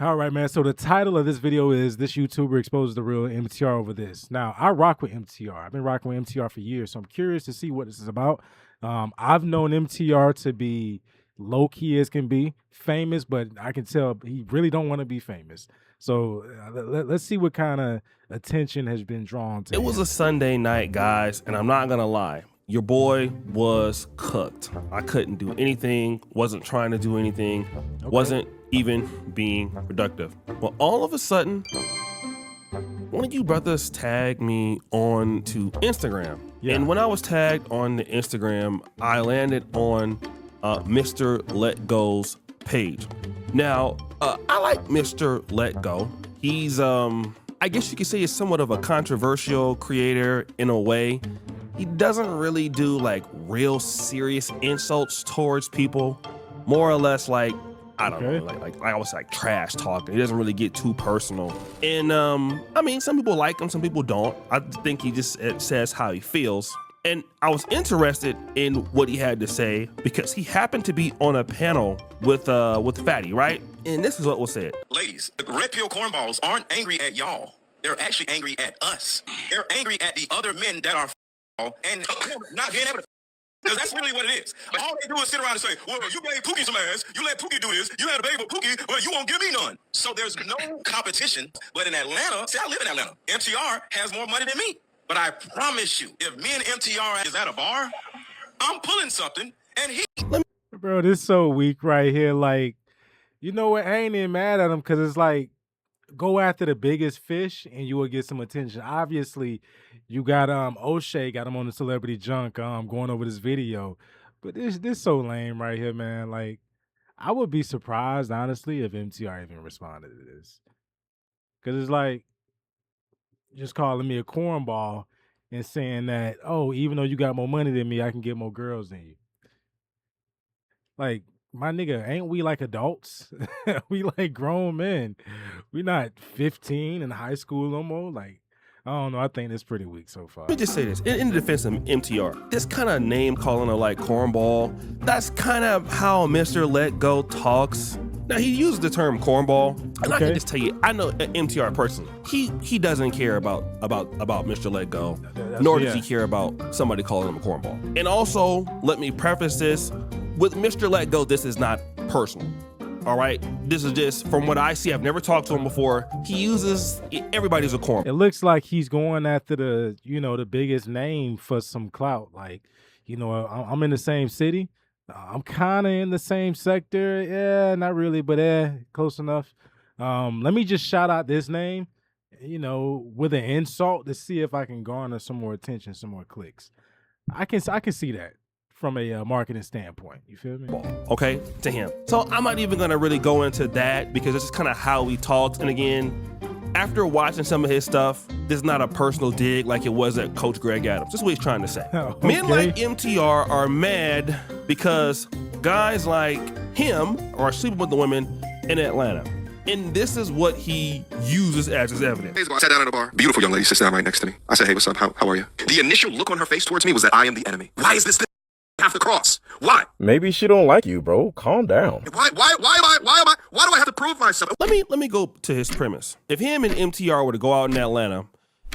All right, man. So the title of this video is "This YouTuber Exposes the Real MTR Over This." Now, I rock with MTR. I've been rocking with MTR for years, so I'm curious to see what this is about. I've known MTR to be low-key as can be, famous, but I can tell he really don't want to be famous. So let's see what kind of attention has been drawn to him. It was a Sunday night, guys, and I'm not gonna lie. Your boy was cooked. I couldn't do anything, wasn't trying to do anything, wasn't even being productive. Well, all of a sudden, one of you brothers tagged me on to Instagram. Yeah. And when I was tagged on the Instagram, I landed on Mr. LetGo's page. Now, I like Mr. LetGo. He's, I guess you could say he's somewhat of a controversial creator in a way. He doesn't really do like real serious insults towards people, more or less like, I don't know, like I was like trash talking. He doesn't really get too personal. And I mean, some people like him, some people don't. I think he just says how he feels. And I was interested in what he had to say because he happened to be on a panel with Fatty, right? And this is what was said. Ladies, the red pill cornballs aren't angry at y'all. They're actually angry at us. They're angry at the other men that are and not being able to. Because that's really what it is. All they do is sit around and say, well, you gave Pookie some ass, you let Pookie do this, you had a baby with Pookie, well, you won't give me none. So there's no competition. But in Atlanta, see, I live in Atlanta. MTR has more money than me. But I promise you, if me and MTR is at a bar, I'm pulling something, and he... Bro, this is so weak right here. Like, you know what? I ain't even mad at him because it's like, go after the biggest fish and you will get some attention. Obviously, you got O'Shea got him on the Celebrity Junk going over this video. But this so lame right here, man. Like, I would be surprised, honestly, if MTR even responded to this. Because it's like just calling me a cornball and saying that, oh, even though you got more money than me, I can get more girls than you. Like, my nigga, ain't we like adults? We like grown men. We not 15 in high school no more. Like, I don't know. I think it's pretty weak so far. Let me just say this. In the defense of MTR, this kind of name calling her like cornball, that's kind of how Mr. LetGo talks. Now, he uses the term cornball, and I can just tell you, I know MTR personally. He doesn't care about Mr. LetGo, nor does he care about somebody calling him a cornball. And also, let me preface this. With Mr. LetGo, this is not personal, all right? This is just, from what I see, I've never talked to him before. He uses, everybody's a corn. It looks like he's going after the, the biggest name for some clout. Like, I'm in the same city. I'm kind of in the same sector. Yeah, not really, but close enough. Let me just shout out this name, with an insult to see if I can garner some more attention, some more clicks. I can see that from a marketing standpoint. You feel me? Okay, to him. So I'm not even gonna really go into that because this is kind of how he talks. And again, after watching some of his stuff, this is not a personal dig like it was at Coach Greg Adams. This is what he's trying to say. Okay. Men like MTR are mad because guys like him are sleeping with the women in Atlanta. And this is what he uses as his evidence. I sat down at a bar. Beautiful young lady sits down right next to me. I said, hey, what's up? How are you? The initial look on her face towards me was that I am the enemy. Why is this thing have to cross? Why? Maybe she don't like you, bro. Calm down. Why do I have to prove myself? Let me go to his premise. If him and MTR were to go out in Atlanta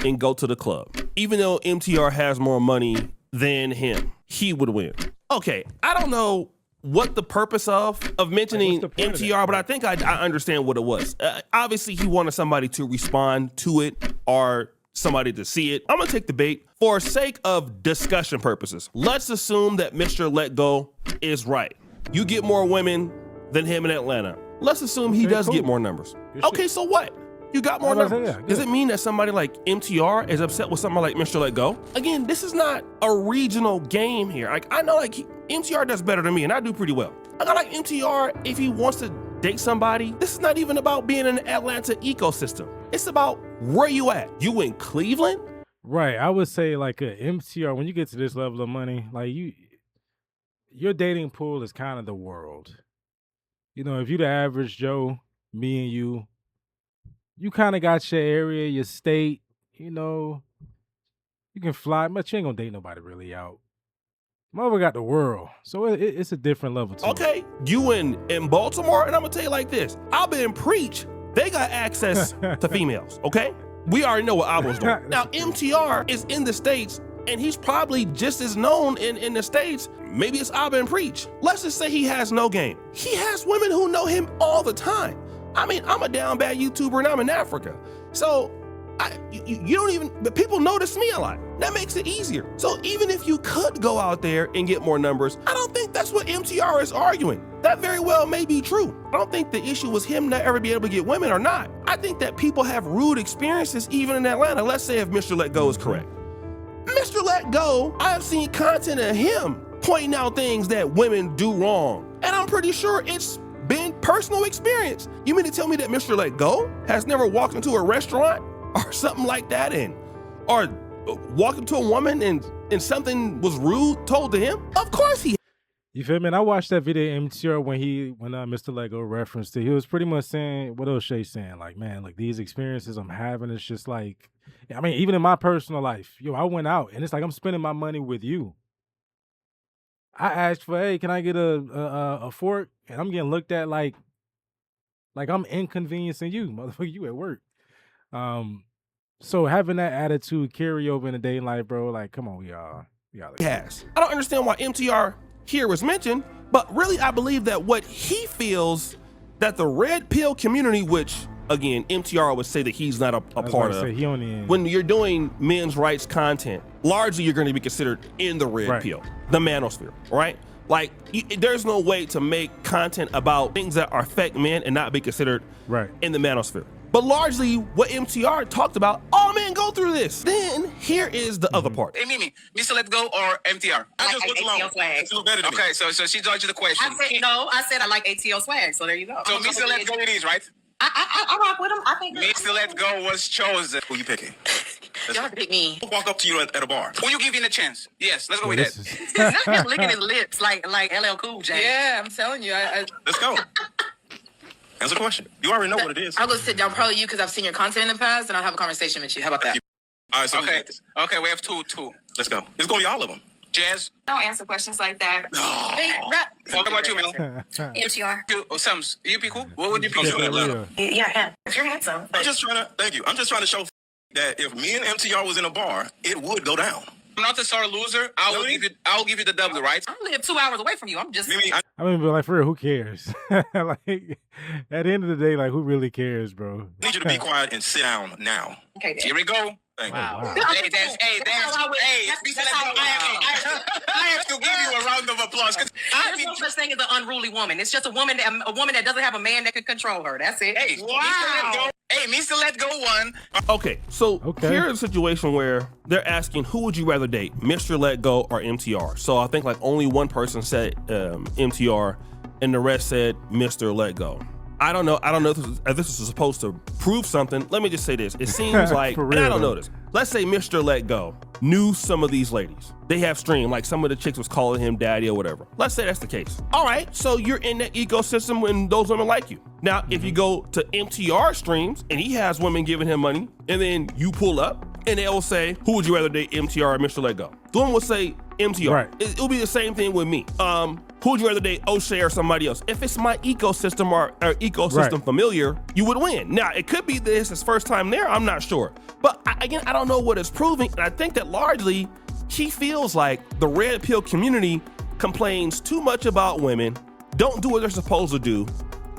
and go to the club, even though MTR has more money than him, he would win. Okay, I don't know what the purpose of mentioning MTR, but I think I understand what it was. Obviously, he wanted somebody to respond to it or somebody to see it. I'm gonna take the bait. For sake of discussion purposes, let's assume that Mr. LetGo is right. You get more women than him in Atlanta. Let's assume he does get more numbers. Okay, so what? You got more numbers. Does it mean that somebody like MTR is upset with somebody like Mr. LetGo? Again, this is not a regional game here. Like, I know MTR does better than me and I do pretty well. I got like MTR, if he wants to date somebody, this is not even about being in an Atlanta ecosystem. It's about where you at. You in Cleveland? Right. I would say like a MTR, when you get to this level of money, like your dating pool is kind of the world. If you're the average Joe, me and you kind of got your area, your state, you can fly, but you ain't gonna date nobody really out. Mother got the world, so it's a different level too. Okay, you in Baltimore, and I'm gonna tell you like this: I've been preached They got access to females, okay? We already know what Abel's doing. Now, MTR is in the States, and he's probably just as known in the States. Maybe it's Abba and Preach. Let's just say he has no game. He has women who know him all the time. I mean, I'm a down bad YouTuber and I'm in Africa. So you don't even, but people notice me a lot. That makes it easier. So even if you could go out there and get more numbers, I don't think that's what MTR is arguing. That very well may be true. I don't think the issue was him not ever be able to get women or not. I think that people have rude experiences even in Atlanta. Let's say if Mr. Let Go is correct. Mr. Let Go, I've seen content of him pointing out things that women do wrong. And I'm pretty sure it's been personal experience. You mean to tell me that Mr. Let Go has never walked into a restaurant or something like that or walked into a woman and something was rude told to him? Of course he. You feel me? And I watched that video MTR when Mr. Lego referenced it. He was pretty much saying what O'Shea saying, like, man, like these experiences I'm having, it's just like, I mean, even in my personal life, I went out and it's like I'm spending my money with you. I asked for, hey, can I get a fork? And I'm getting looked at like I'm inconveniencing you, motherfucker. You at work. So having that attitude carry over in the day in life, bro, like, come on, we all. Yes. I don't understand why MTR here was mentioned, but really I believe that what he feels that the red pill community, which again, MTR would say that he's not a part of. When you're doing men's rights content, largely you're going to be considered in the red pill, the manosphere, right? Like, there's no way to make content about things that affect men and not be considered in the manosphere. But largely, what MTR talked about, all men go through this. Then here is the other part. Hey, Mimi, Mr. Let Go or MTR? I just looked alone. Okay, so she dodged the question. I said I like ATL swag, so there you go. So Mr. Let Go it is, right? I rock with him. I think Mr. Let Go was chosen. Who you picking? y'all pick me. Who walk up to you at a bar? Who you giving a chance? Yes, let's go with that. He's not just licking his lips like LL Cool J. Yeah, I'm telling you. Let's go. Answer the question. You already know what it is. I'll go sit down, probably you, because I've seen your content in the past, and I'll have a conversation with you. How about that? All right, so okay, we have two. Let's go. It's going to be all of them. Jazz? Don't answer questions like that. Hey, rap. What about you, Mel? MTR. Sams, you be cool? What would you pick? Yeah, you're handsome. I'm just trying to show that if me and MTR was in a bar, it would go down. I'm not the star loser. I'll give you the W, right? I live 2 hours away from you. I'm just. I mean, but like for real, who cares? Like at the end of the day, like who really cares, bro? I need you to be quiet and sit down now. Okay. Here we go. Thank you. Wow. Hey, I have to give you a round of applause. There's no such thing as an unruly woman. It's just a woman that doesn't have a man that can control her. That's it. Hey, wow. Mr. Let Go one. Okay, so here's a situation where they're asking, who would you rather date, Mr. Let Go or MTR? So I think like only one person said MTR, and the rest said Mr. Let Go. I don't know if this is supposed to prove something. Let me just say this. It seems like, and I don't know this. Let's say Mr. Let Go knew some of these ladies. They have stream, like some of the chicks was calling him daddy or whatever. Let's say that's the case. All right, so you're in that ecosystem when those women like you. Now, if you go to MTR streams and he has women giving him money, and then you pull up and they will say, who would you rather date, MTR or Mr. Let Go? The woman will say MTR. Right. It'll be the same thing with me. Who would you rather date, O'Shea or somebody else? If it's my ecosystem or ecosystem familiar, you would win. Now, it could be this his first time there, I'm not sure. But again, I don't know what it's proving. And I think that largely he feels like the red pill community complains too much about women, don't do what they're supposed to do.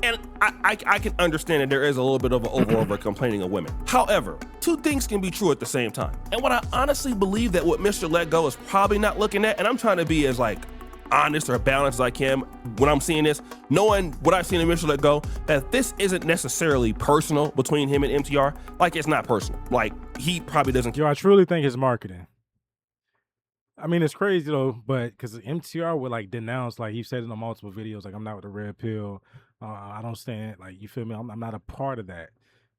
And I can understand that there is a little bit of an over complaining of women. However, two things can be true at the same time. And what I honestly believe that what Mr. Let Go is probably not looking at, and I'm trying to be as like honest or balanced as I can when I'm seeing this, knowing what I've seen in Mr. Let Go, that this isn't necessarily personal between him and MTR. Like, it's not personal. Like, he probably doesn't care. I truly think it's marketing. I mean, it's crazy though, but because MTR would like denounce, like he said in the multiple videos, like I'm not with the red pill. I don't stand, like, you feel me? I'm not a part of that.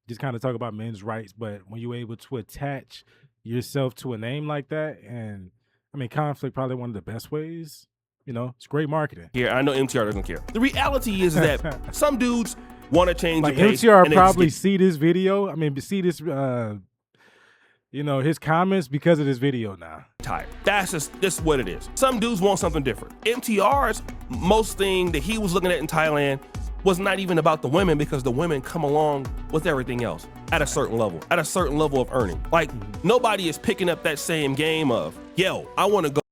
Just kind of talk about men's rights, but when you're able to attach yourself to a name like that, and I mean, conflict probably one of the best ways. You know, it's great marketing. Yeah, I know MTR doesn't care. The reality is that some dudes want to change like the pace. MTR probably see this video. I mean, see this, you know, his comments because of this video now. Tired. That's just what it is. Some dudes want something different. MTR's most thing that he was looking at in Thailand was not even about the women, because the women come along with everything else at a certain level of earning. Like, nobody is picking up that same game of, yo, I want to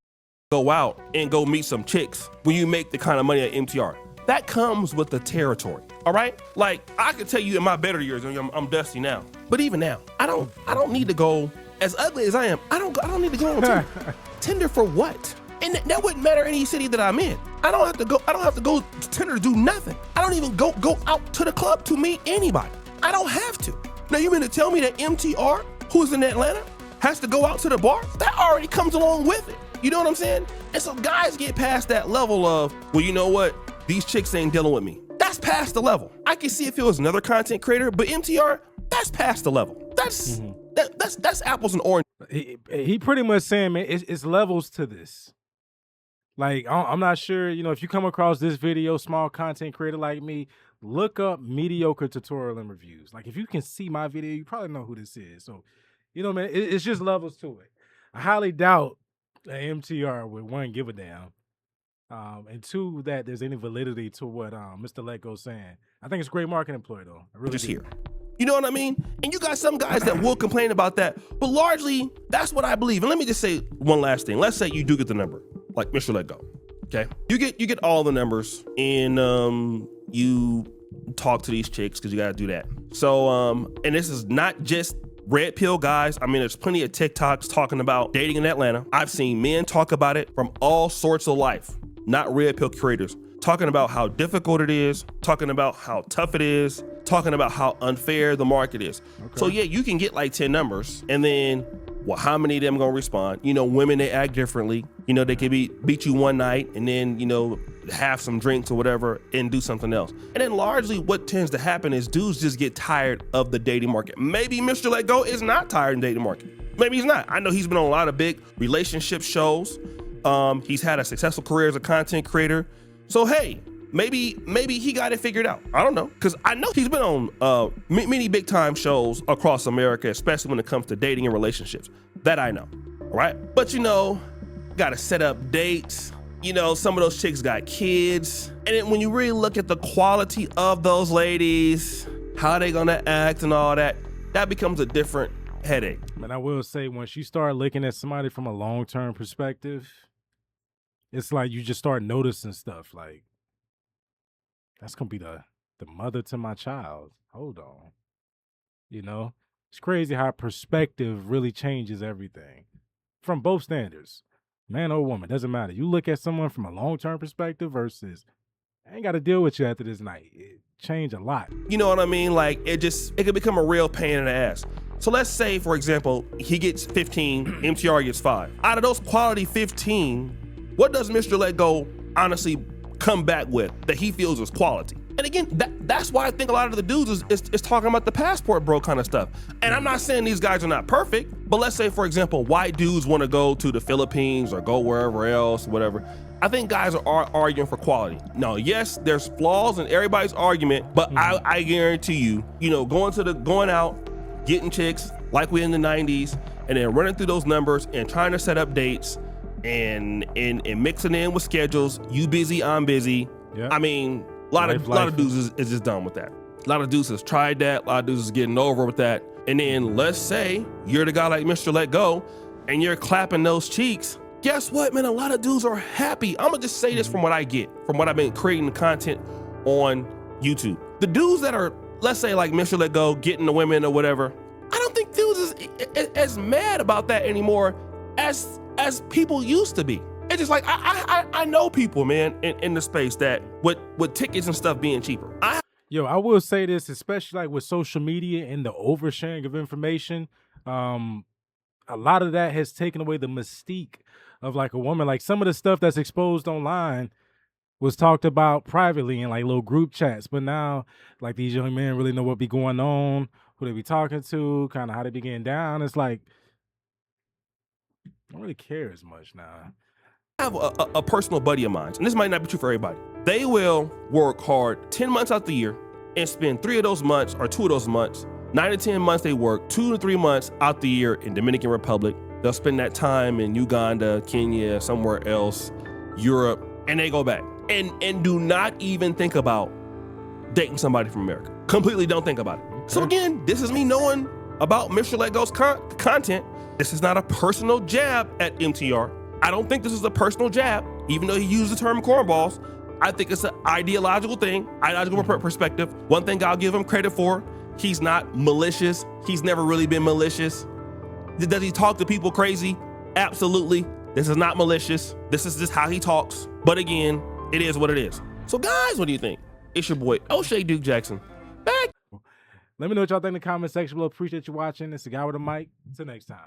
go out and go meet some chicks when you make the kind of money at MTR. That comes with the territory, all right? Like, I can tell you in my better years, I'm dusty now, but even now, I don't need to go, as ugly as I am, I don't need to go on Tinder. Tinder for what? And that wouldn't matter any city that I'm in. I don't have to go to Tinder to do nothing. I don't even go out to the club to meet anybody. I don't have to. Now, you mean to tell me that MTR, who's in Atlanta, has to go out to the bar? That already comes along with it. You know what I'm saying? And so guys get past that level of, well, you know what? These chicks ain't dealing with me. That's past the level. I can see if it was another content creator, but MTR, that's past the level. That's apples and oranges. He pretty much saying, man, it's levels to this. Like, I'm not sure, you know, if you come across this video, small content creator like me, look up mediocre tutorial and reviews. Like, if you can see my video, you probably know who this is. So, you know, man, it's just levels to it. I highly doubt that MTR would, one, give a damn, and two, that there's any validity to what Mr. LetGo's saying. I think it's a great marketing employee, though. I really Just do. here. You know what I mean? And you got some guys that will complain about that, but largely, that's what I believe. And let me just say one last thing. Let's say you do get the number, like Mr. LetGo, okay? You get all the numbers, and you talk to these chicks, because you gotta do that. So, and this is not just red pill guys. I mean, there's plenty of TikToks talking about dating in Atlanta. I've seen men talk about it from all sorts of life, not red pill creators, talking about how difficult it is, talking about how tough it is, talking about how unfair the market is. Okay. So yeah, you can get like 10 numbers, and then, well, how many of them gonna respond? You know, women, they act differently. You know, they can beat you one night and then, you know, have some drinks or whatever and do something else. And then largely what tends to happen is dudes just get tired of the dating market. Maybe Mr. LetGo is not tired in the dating market. Maybe he's not. I know he's been on a lot of big relationship shows. He's had a successful career as a content creator. So hey, maybe he got it figured out. I don't know, because I know he's been on many big time shows across America, especially when it comes to dating and relationships. That I know, all right? But you know, gotta set up dates. You know, some of those chicks got kids. And then when you really look at the quality of those ladies, how they gonna act and all that, that becomes a different headache. But I will say, once you start looking at somebody from a long-term perspective, it's like you just start noticing stuff like, that's gonna be the mother to my child. Hold on. You know? It's crazy how perspective really changes everything. From both standards. Man or woman, doesn't matter. You look at someone from a long-term perspective versus, I ain't got to deal with you after this night. It changed a lot. You know what I mean? Like, it could become a real pain in the ass. So let's say, for example, he gets 15, MTR gets 5. Out of those quality 15, what does Mr. LetGo honestly come back with that he feels is quality? And again, that's why I think a lot of the dudes is talking about the passport bro kind of stuff. And I'm not saying these guys are not perfect, but let's say, for example, white dudes want to go to the Philippines or go wherever else, whatever. I think guys are arguing for quality. Now, yes, there's flaws in everybody's argument, but I guarantee you, you know, going out, getting chicks like we in the 90s, and then running through those numbers and trying to set up dates and mixing in with schedules. You busy, I'm busy. Yep. I mean, a lot of dudes is just done with that. A lot of dudes has tried that. A lot of dudes is getting over with that. And then let's say you're the guy like Mr. LetGo and you're clapping those cheeks. Guess what, man? A lot of dudes are happy. I'm gonna just say this from what I get, from what I've been creating content on YouTube. The dudes that are, let's say like Mr. LetGo, getting the women or whatever, I don't think dudes is as mad about that anymore as people used to be. It's just like, I know people, man, in the space that with tickets and stuff being cheaper. Yo, I will say this, especially like with social media and the oversharing of information, a lot of that has taken away the mystique of like a woman. Like some of the stuff that's exposed online was talked about privately in like little group chats, but now like these young men really know what be going on, who they be talking to, kind of how they be getting down. It's like, I don't really care as much now. I have a personal buddy of mine, and this might not be true for everybody. They will work hard 10 months out the year and spend 3 of those months or 2 of those months, 9 to 10 months they work, 2 to 3 months out the year in Dominican Republic. They'll spend that time in Uganda, Kenya, somewhere else, Europe, and they go back and do not even think about dating somebody from America. Completely don't think about it. So again, this is me knowing about Mr. LetGo's content. This is not a personal jab at MTR. I don't think this is a personal jab, even though he used the term cornballs. I think it's an ideological thing, ideological perspective. One thing I'll give him credit for, he's not malicious. He's never really been malicious. Does he talk to people crazy? Absolutely. This is not malicious. This is just how he talks. But again, it is what it is. So guys, what do you think? It's your boy, O'Shea Duke Jackson. Back. Let me know what y'all think in the comment section below. Appreciate you watching. It's the guy with the mic. Until next time.